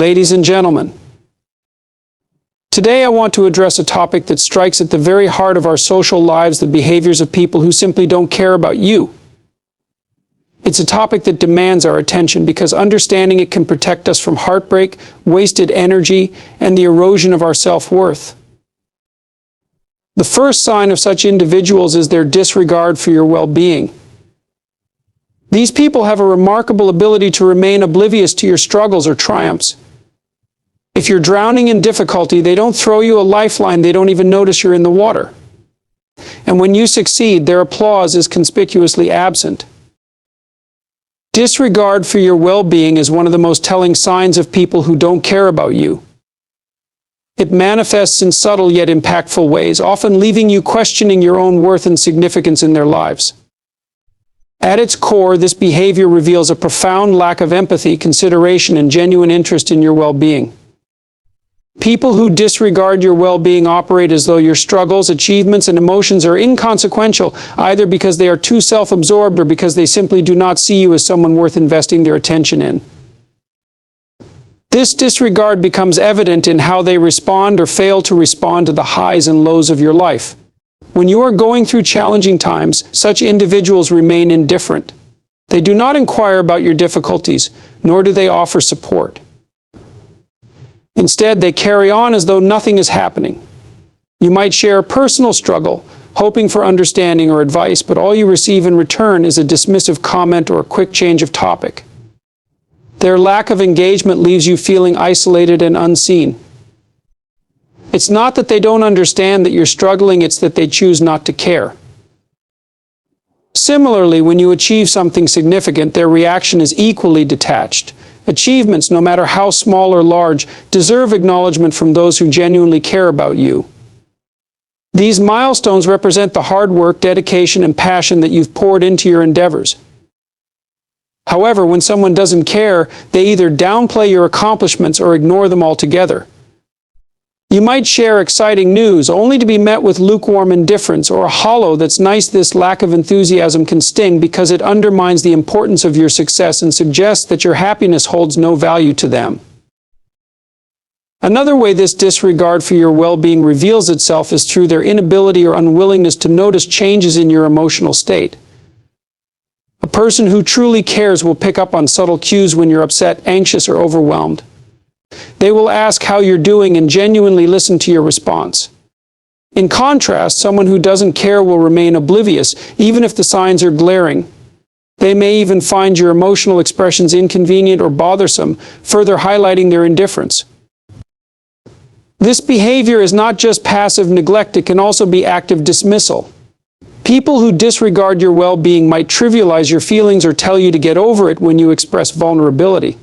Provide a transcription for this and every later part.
Ladies and gentlemen, today I want to address a topic that strikes at the very heart of our social lives, the behaviors of people who simply don't care about you. It's a topic that demands our attention because understanding it can protect us from heartbreak, wasted energy, and the erosion of our self-worth. The first sign of such individuals is their disregard for your well-being. These people have a remarkable ability to remain oblivious to your struggles or triumphs. If you're drowning in difficulty, they don't throw you a lifeline, they don't even notice you're in the water. And when you succeed, their applause is conspicuously absent. Disregard for your well-being is one of the most telling signs of people who don't care about you. It manifests in subtle yet impactful ways, often leaving you questioning your own worth and significance in their lives. At its core, this behavior reveals a profound lack of empathy, consideration, and genuine interest in your well-being. People who disregard your well-being operate as though your struggles, achievements, and emotions are inconsequential, either because they are too self-absorbed or because they simply do not see you as someone worth investing their attention in. This disregard becomes evident in how they respond or fail to respond to the highs and lows of your life. When you are going through challenging times, such individuals remain indifferent. They do not inquire about your difficulties, nor do they offer support. Instead, they carry on as though nothing is happening. You might share a personal struggle, hoping for understanding or advice, but all you receive in return is a dismissive comment or a quick change of topic. Their lack of engagement leaves you feeling isolated and unseen. It's not that they don't understand that you're struggling, it's that they choose not to care. Similarly, when you achieve something significant, their reaction is equally detached. Achievements, no matter how small or large, deserve acknowledgement from those who genuinely care about you. These milestones represent the hard work, dedication, and passion that you've poured into your endeavors. However, when someone doesn't care, they either downplay your accomplishments or ignore them altogether. You might share exciting news only to be met with lukewarm indifference or a hollow "that's nice." This lack of enthusiasm can sting because it undermines the importance of your success and suggests that your happiness holds no value to them. Another way this disregard for your well-being reveals itself is through their inability or unwillingness to notice changes in your emotional state. A person who truly cares will pick up on subtle cues when you're upset, anxious, or overwhelmed. They will ask how you're doing and genuinely listen to your response. In contrast, someone who doesn't care will remain oblivious, even if the signs are glaring. They may even find your emotional expressions inconvenient or bothersome, further highlighting their indifference. This behavior is not just passive neglect, it can also be active dismissal. People who disregard your well-being might trivialize your feelings or tell you to get over it when you express vulnerability.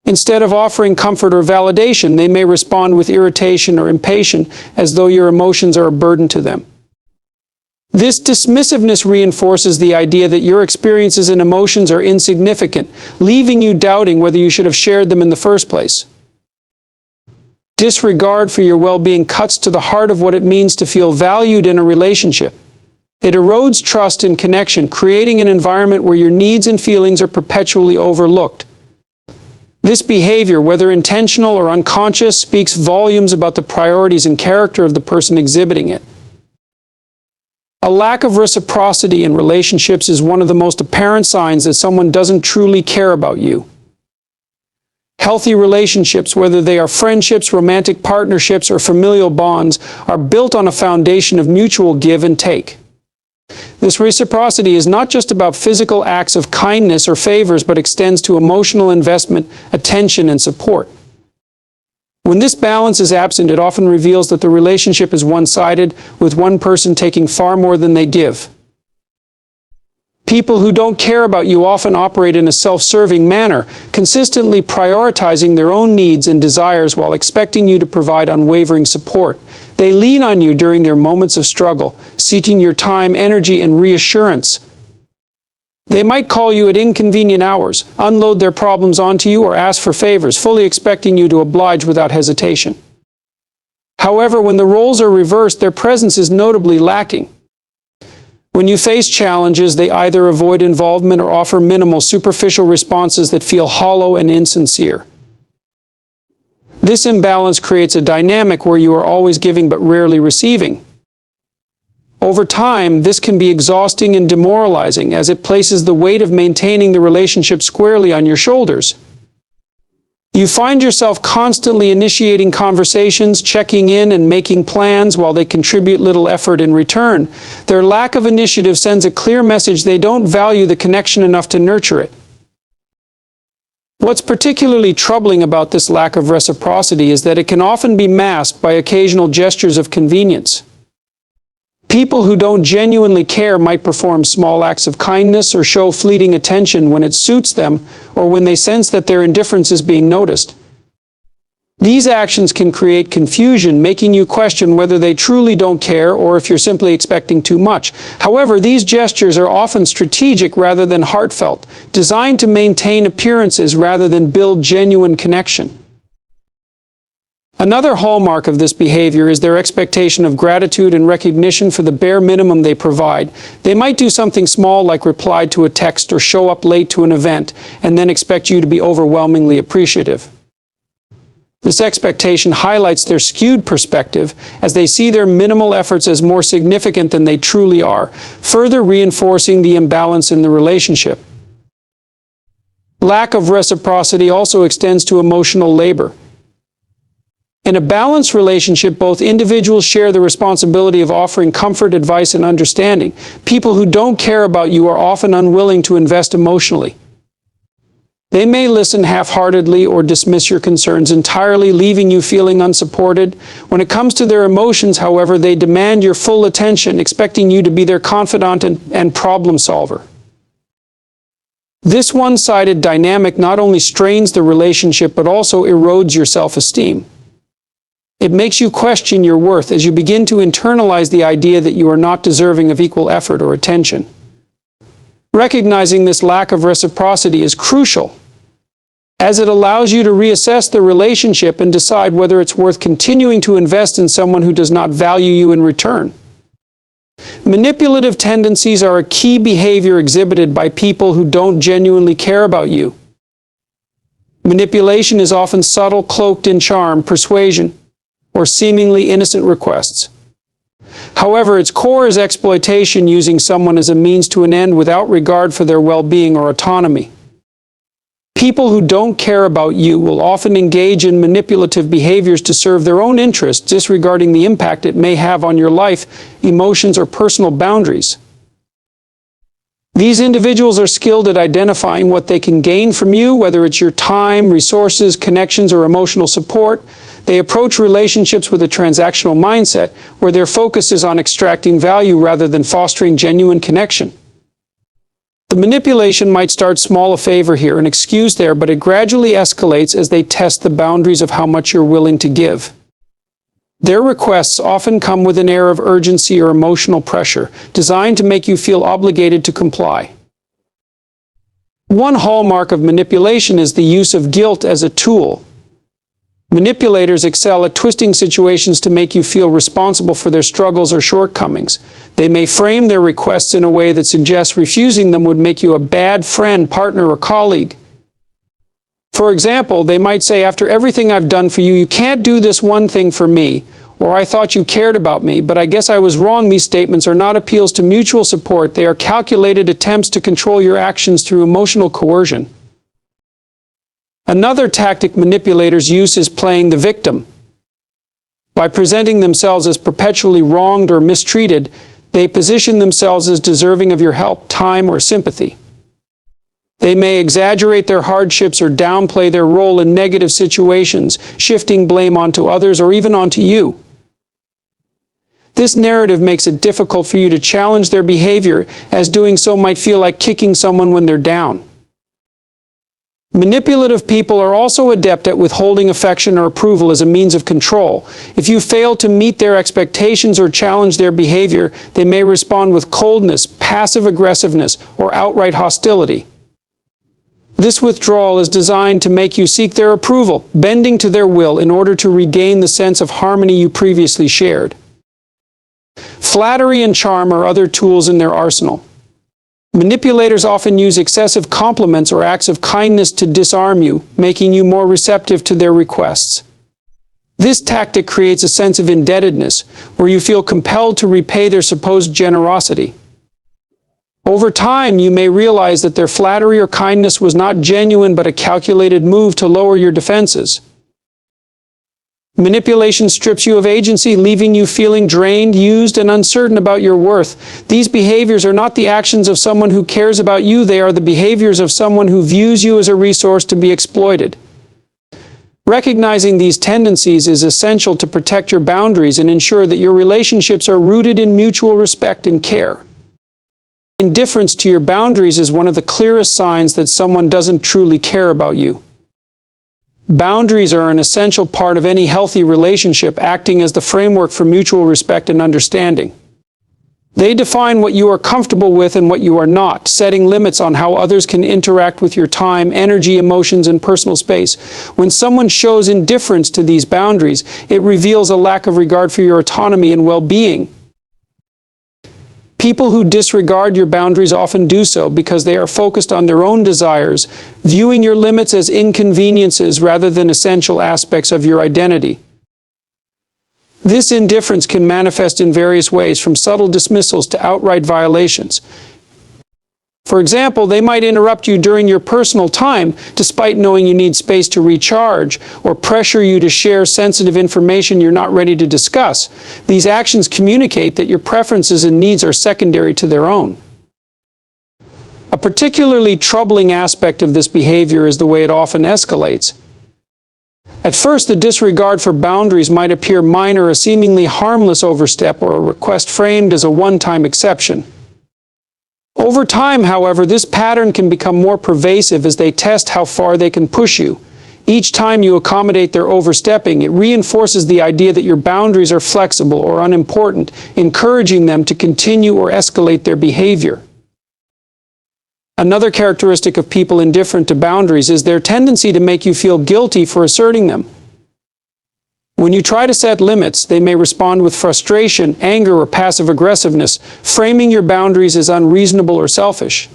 Instead of offering comfort or validation, they may respond with irritation or impatience, as though your emotions are a burden to them. This dismissiveness reinforces the idea that your experiences and emotions are insignificant, leaving you doubting whether you should have shared them in the first place. Disregard for your well-being cuts to the heart of what it means to feel valued in a relationship. It erodes trust and connection, creating an environment where your needs and feelings are perpetually overlooked. This behavior, whether intentional or unconscious, speaks volumes about the priorities and character of the person exhibiting it. A lack of reciprocity in relationships is one of the most apparent signs that someone doesn't truly care about you. Healthy relationships, whether they are friendships, romantic partnerships, or familial bonds, are built on a foundation of mutual give and take. This reciprocity is not just about physical acts of kindness or favors, but extends to emotional investment, attention, and support. When this balance is absent, it often reveals that the relationship is one-sided, with one person taking far more than they give. People who don't care about you often operate in a self-serving manner, consistently prioritizing their own needs and desires while expecting you to provide unwavering support. They lean on you during their moments of struggle, seeking your time, energy, and reassurance. They might call you at inconvenient hours, unload their problems onto you, or ask for favors, fully expecting you to oblige without hesitation. However, when the roles are reversed, their presence is notably lacking. When you face challenges, they either avoid involvement or offer minimal, superficial responses that feel hollow and insincere. This imbalance creates a dynamic where you are always giving but rarely receiving. Over time, this can be exhausting and demoralizing as it places the weight of maintaining the relationship squarely on your shoulders. You find yourself constantly initiating conversations, checking in, and making plans while they contribute little effort in return. Their lack of initiative sends a clear message they don't value the connection enough to nurture it. What's particularly troubling about this lack of reciprocity is that it can often be masked by occasional gestures of convenience. People who don't genuinely care might perform small acts of kindness or show fleeting attention when it suits them or when they sense that their indifference is being noticed. These actions can create confusion, making you question whether they truly don't care or if you're simply expecting too much. However, these gestures are often strategic rather than heartfelt, designed to maintain appearances rather than build genuine connection. Another hallmark of this behavior is their expectation of gratitude and recognition for the bare minimum they provide. They might do something small like reply to a text or show up late to an event, and then expect you to be overwhelmingly appreciative. This expectation highlights their skewed perspective as they see their minimal efforts as more significant than they truly are, further reinforcing the imbalance in the relationship. Lack of reciprocity also extends to emotional labor. In a balanced relationship, both individuals share the responsibility of offering comfort, advice, and understanding. People who don't care about you are often unwilling to invest emotionally. They may listen half-heartedly or dismiss your concerns entirely, leaving you feeling unsupported. When it comes to their emotions, however, they demand your full attention, expecting you to be their confidant and problem solver. This one-sided dynamic not only strains the relationship but also erodes your self-esteem. It makes you question your worth as you begin to internalize the idea that you are not deserving of equal effort or attention. Recognizing this lack of reciprocity is crucial, as it allows you to reassess the relationship and decide whether it's worth continuing to invest in someone who does not value you in return. Manipulative tendencies are a key behavior exhibited by people who don't genuinely care about you. Manipulation is often subtle, cloaked in charm, persuasion, or seemingly innocent requests. However, its core is exploitation, using someone as a means to an end without regard for their well-being or autonomy. People who don't care about you will often engage in manipulative behaviors to serve their own interests, disregarding the impact it may have on your life, emotions, or personal boundaries. These individuals are skilled at identifying what they can gain from you, whether it's your time, resources, connections, or emotional support. They approach relationships with a transactional mindset, where their focus is on extracting value rather than fostering genuine connection. The manipulation might start small, a favor here, an excuse there, but it gradually escalates as they test the boundaries of how much you're willing to give. Their requests often come with an air of urgency or emotional pressure, designed to make you feel obligated to comply. One hallmark of manipulation is the use of guilt as a tool. Manipulators excel at twisting situations to make you feel responsible for their struggles or shortcomings. They may frame their requests in a way that suggests refusing them would make you a bad friend, partner, or colleague. For example, they might say, "After everything I've done for you, you can't do this one thing for me," or "I thought you cared about me, but I guess I was wrong." These statements are not appeals to mutual support. They are calculated attempts to control your actions through emotional coercion. Another tactic manipulators use is playing the victim. By presenting themselves as perpetually wronged or mistreated, they position themselves as deserving of your help, time, or sympathy. They may exaggerate their hardships or downplay their role in negative situations, shifting blame onto others or even onto you. This narrative makes it difficult for you to challenge their behavior, as doing so might feel like kicking someone when they're down. Manipulative people are also adept at withholding affection or approval as a means of control. If you fail to meet their expectations or challenge their behavior, they may respond with coldness, passive aggressiveness, or outright hostility. This withdrawal is designed to make you seek their approval, bending to their will in order to regain the sense of harmony you previously shared. Flattery and charm are other tools in their arsenal. Manipulators often use excessive compliments or acts of kindness to disarm you, making you more receptive to their requests. This tactic creates a sense of indebtedness, where you feel compelled to repay their supposed generosity. Over time, you may realize that their flattery or kindness was not genuine but a calculated move to lower your defenses. Manipulation strips you of agency, leaving you feeling drained, used, and uncertain about your worth. These behaviors are not the actions of someone who cares about you, they are the behaviors of someone who views you as a resource to be exploited. Recognizing these tendencies is essential to protect your boundaries and ensure that your relationships are rooted in mutual respect and care. Indifference to your boundaries is one of the clearest signs that someone doesn't truly care about you. Boundaries are an essential part of any healthy relationship, acting as the framework for mutual respect and understanding. They define what you are comfortable with and what you are not, setting limits on how others can interact with your time, energy, emotions, and personal space. When someone shows indifference to these boundaries, it reveals a lack of regard for your autonomy and well-being. People who disregard your boundaries often do so because they are focused on their own desires, viewing your limits as inconveniences rather than essential aspects of your identity. This indifference can manifest in various ways, from subtle dismissals to outright violations. For example, they might interrupt you during your personal time, despite knowing you need space to recharge, or pressure you to share sensitive information you're not ready to discuss. These actions communicate that your preferences and needs are secondary to their own. A particularly troubling aspect of this behavior is the way it often escalates. At first, the disregard for boundaries might appear minor, a seemingly harmless overstep, or a request framed as a one-time exception. Over time, however, this pattern can become more pervasive as they test how far they can push you. Each time you accommodate their overstepping, it reinforces the idea that your boundaries are flexible or unimportant, encouraging them to continue or escalate their behavior. Another characteristic of people indifferent to boundaries is their tendency to make you feel guilty for asserting them. When you try to set limits, they may respond with frustration, anger, or passive aggressiveness, framing your boundaries as unreasonable or selfish.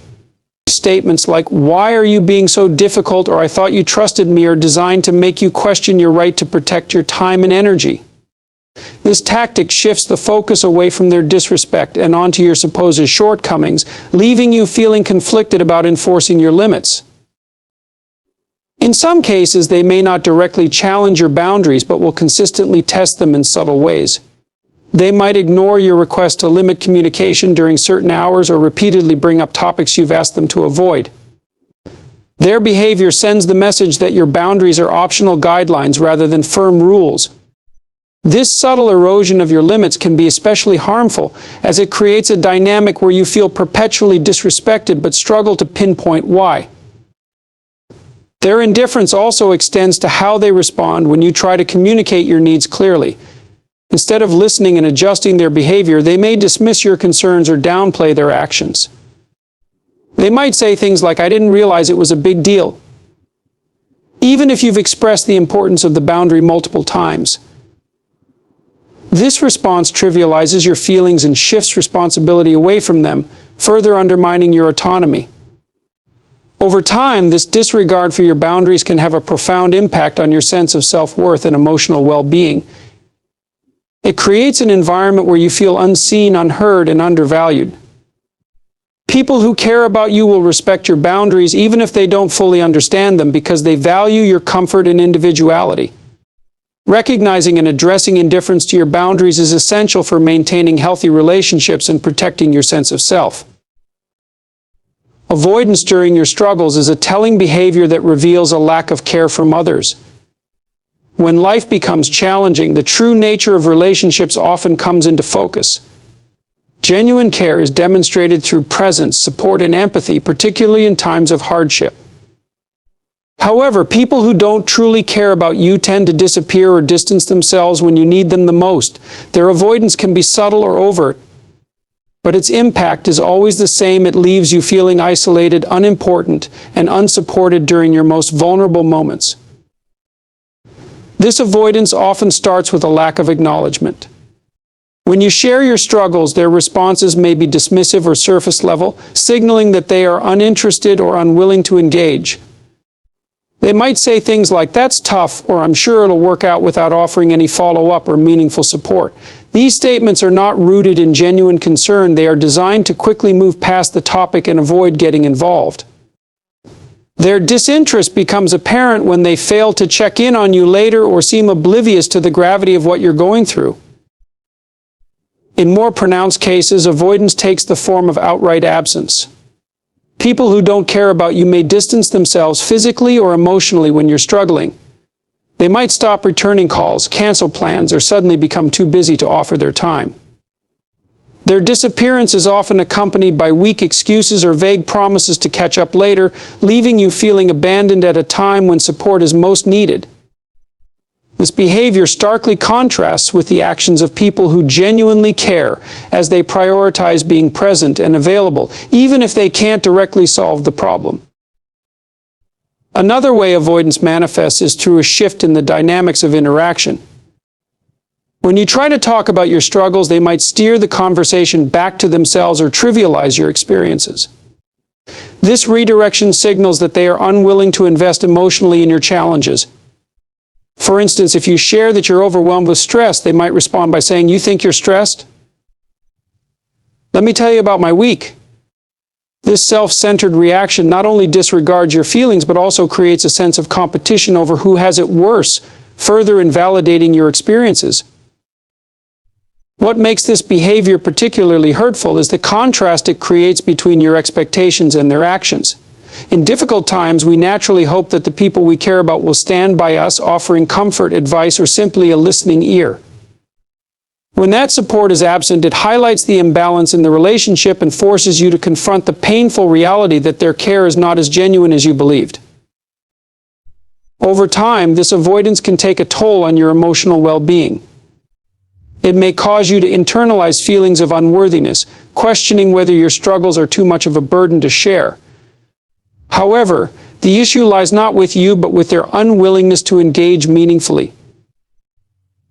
Statements like, "Why are you being so difficult?" or "I thought you trusted me," are designed to make you question your right to protect your time and energy. This tactic shifts the focus away from their disrespect and onto your supposed shortcomings, leaving you feeling conflicted about enforcing your limits. In some cases, they may not directly challenge your boundaries, but will consistently test them in subtle ways. They might ignore your request to limit communication during certain hours or repeatedly bring up topics you've asked them to avoid. Their behavior sends the message that your boundaries are optional guidelines rather than firm rules. This subtle erosion of your limits can be especially harmful, as it creates a dynamic where you feel perpetually disrespected but struggle to pinpoint why. Their indifference also extends to how they respond when you try to communicate your needs clearly. Instead of listening and adjusting their behavior, they may dismiss your concerns or downplay their actions. They might say things like, "I didn't realize it was a big deal," even if you've expressed the importance of the boundary multiple times. This response trivializes your feelings and shifts responsibility away from them, further undermining your autonomy. Over time, this disregard for your boundaries can have a profound impact on your sense of self-worth and emotional well-being. It creates an environment where you feel unseen, unheard, and undervalued. People who care about you will respect your boundaries even if they don't fully understand them, because they value your comfort and individuality. Recognizing and addressing indifference to your boundaries is essential for maintaining healthy relationships and protecting your sense of self. Avoidance during your struggles is a telling behavior that reveals a lack of care from others. When life becomes challenging, the true nature of relationships often comes into focus. Genuine care is demonstrated through presence, support, and empathy, particularly in times of hardship. However, people who don't truly care about you tend to disappear or distance themselves when you need them the most. Their avoidance can be subtle or overt, but its impact is always the same. It leaves you feeling isolated, unimportant, and unsupported during your most vulnerable moments. This avoidance often starts with a lack of acknowledgement. When you share your struggles, their responses may be dismissive or surface level, signaling that they are uninterested or unwilling to engage. They might say things like, "That's tough," or "I'm sure it'll work out," without offering any follow-up or meaningful support. These statements are not rooted in genuine concern. They are designed to quickly move past the topic and avoid getting involved. Their disinterest becomes apparent when they fail to check in on you later or seem oblivious to the gravity of what you're going through. In more pronounced cases, avoidance takes the form of outright absence. People who don't care about you may distance themselves physically or emotionally when you're struggling. They might stop returning calls, cancel plans, or suddenly become too busy to offer their time. Their disappearance is often accompanied by weak excuses or vague promises to catch up later, leaving you feeling abandoned at a time when support is most needed. This behavior starkly contrasts with the actions of people who genuinely care, as they prioritize being present and available, even if they can't directly solve the problem. Another way avoidance manifests is through a shift in the dynamics of interaction. When you try to talk about your struggles, they might steer the conversation back to themselves or trivialize your experiences. This redirection signals that they are unwilling to invest emotionally in your challenges. For instance, if you share that you're overwhelmed with stress, they might respond by saying, "You think you're stressed? Let me tell you about my week." This self-centered reaction not only disregards your feelings, but also creates a sense of competition over who has it worse, further invalidating your experiences. What makes this behavior particularly hurtful is the contrast it creates between your expectations and their actions. In difficult times, we naturally hope that the people we care about will stand by us, offering comfort, advice, or simply a listening ear. When that support is absent, it highlights the imbalance in the relationship and forces you to confront the painful reality that their care is not as genuine as you believed. Over time, this avoidance can take a toll on your emotional well-being. It may cause you to internalize feelings of unworthiness, questioning whether your struggles are too much of a burden to share. However, the issue lies not with you, but with their unwillingness to engage meaningfully.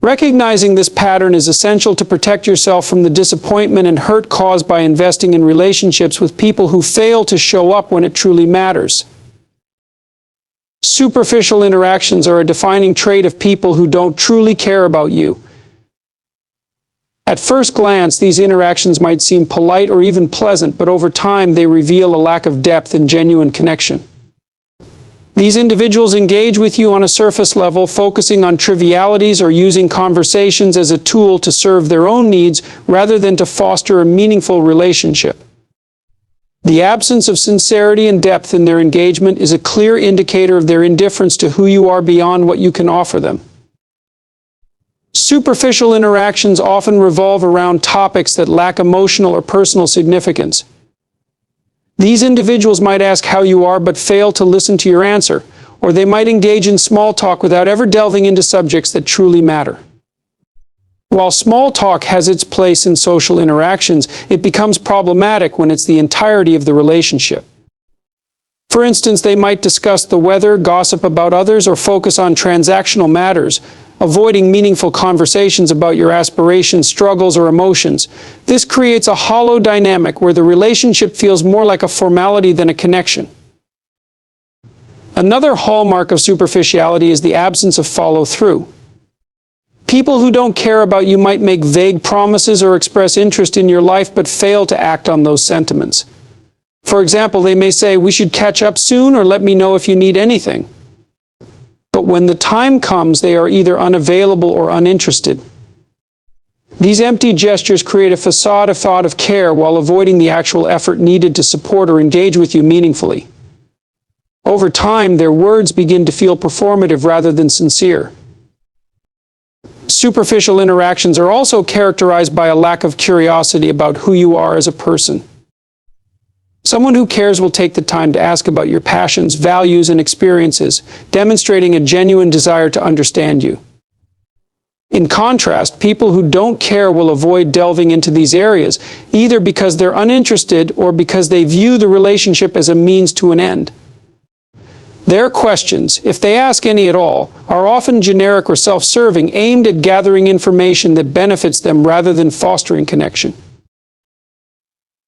Recognizing this pattern is essential to protect yourself from the disappointment and hurt caused by investing in relationships with people who fail to show up when it truly matters. Superficial interactions are a defining trait of people who don't truly care about you. At first glance, these interactions might seem polite or even pleasant, but over time they reveal a lack of depth and genuine connection. These individuals engage with you on a surface level, focusing on trivialities or using conversations as a tool to serve their own needs rather than to foster a meaningful relationship. The absence of sincerity and depth in their engagement is a clear indicator of their indifference to who you are beyond what you can offer them. Superficial interactions often revolve around topics that lack emotional or personal significance. These individuals might ask how you are but fail to listen to your answer, or they might engage in small talk without ever delving into subjects that truly matter. While small talk has its place in social interactions, it becomes problematic when it's the entirety of the relationship. For instance, they might discuss the weather, gossip about others, or focus on transactional matters, avoiding meaningful conversations about your aspirations, struggles, or emotions. This creates a hollow dynamic where the relationship feels more like a formality than a connection. Another hallmark of superficiality is the absence of follow-through. People who don't care about you might make vague promises or express interest in your life but fail to act on those sentiments. For example, they may say, "We should catch up soon," or "Let me know if you need anything." But when the time comes, they are either unavailable or uninterested. These empty gestures create a facade of care while avoiding the actual effort needed to support or engage with you meaningfully. Over time, their words begin to feel performative rather than sincere. Superficial interactions are also characterized by a lack of curiosity about who you are as a person. Someone who cares will take the time to ask about your passions, values, and experiences, demonstrating a genuine desire to understand you. In contrast, people who don't care will avoid delving into these areas, either because they're uninterested or because they view the relationship as a means to an end. Their questions, if they ask any at all, are often generic or self-serving, aimed at gathering information that benefits them rather than fostering connection.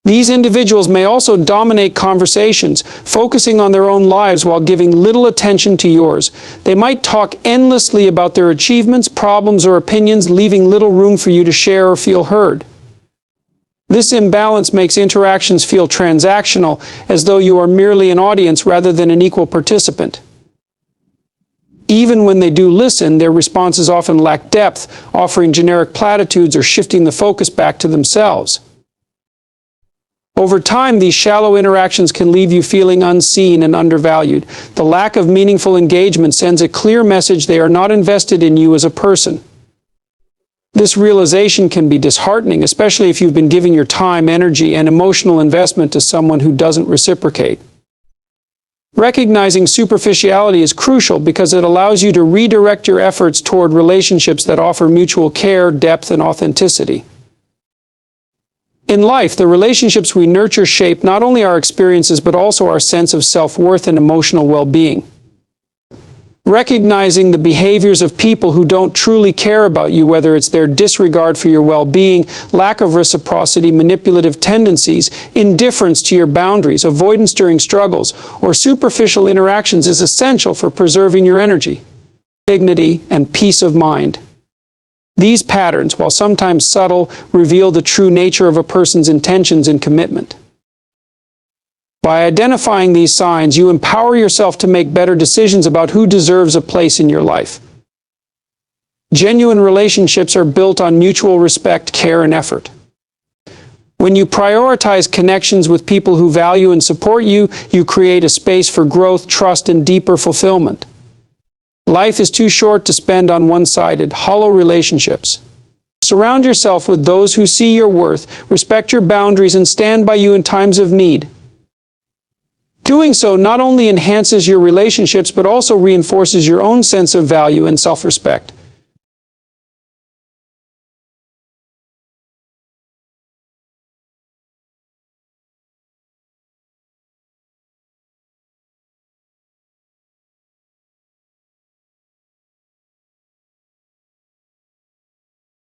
These individuals may also dominate conversations, focusing on their own lives while giving little attention to yours. They might talk endlessly about their achievements, problems, or opinions, leaving little room for you to share or feel heard. This imbalance makes interactions feel transactional, as though you are merely an audience rather than an equal participant. Even when they do listen, their responses often lack depth, offering generic platitudes or shifting the focus back to themselves. Over time, these shallow interactions can leave you feeling unseen and undervalued. The lack of meaningful engagement sends a clear message they are not invested in you as a person. This realization can be disheartening, especially if you've been giving your time, energy, and emotional investment to someone who doesn't reciprocate. Recognizing superficiality is crucial because it allows you to redirect your efforts toward relationships that offer mutual care, depth, and authenticity. In life, the relationships we nurture shape not only our experiences but also our sense of self-worth and emotional well-being. Recognizing the behaviors of people who don't truly care about you, whether it's their disregard for your well-being, lack of reciprocity, manipulative tendencies, indifference to your boundaries, avoidance during struggles, or superficial interactions, is essential for preserving your energy, dignity, and peace of mind. These patterns, while sometimes subtle, reveal the true nature of a person's intentions and commitment. By identifying these signs, you empower yourself to make better decisions about who deserves a place in your life. Genuine relationships are built on mutual respect, care, and effort. When you prioritize connections with people who value and support you, you create a space for growth, trust, and deeper fulfillment. Life is too short to spend on one-sided, hollow relationships. Surround yourself with those who see your worth, respect your boundaries, and stand by you in times of need. Doing so not only enhances your relationships, but also reinforces your own sense of value and self-respect.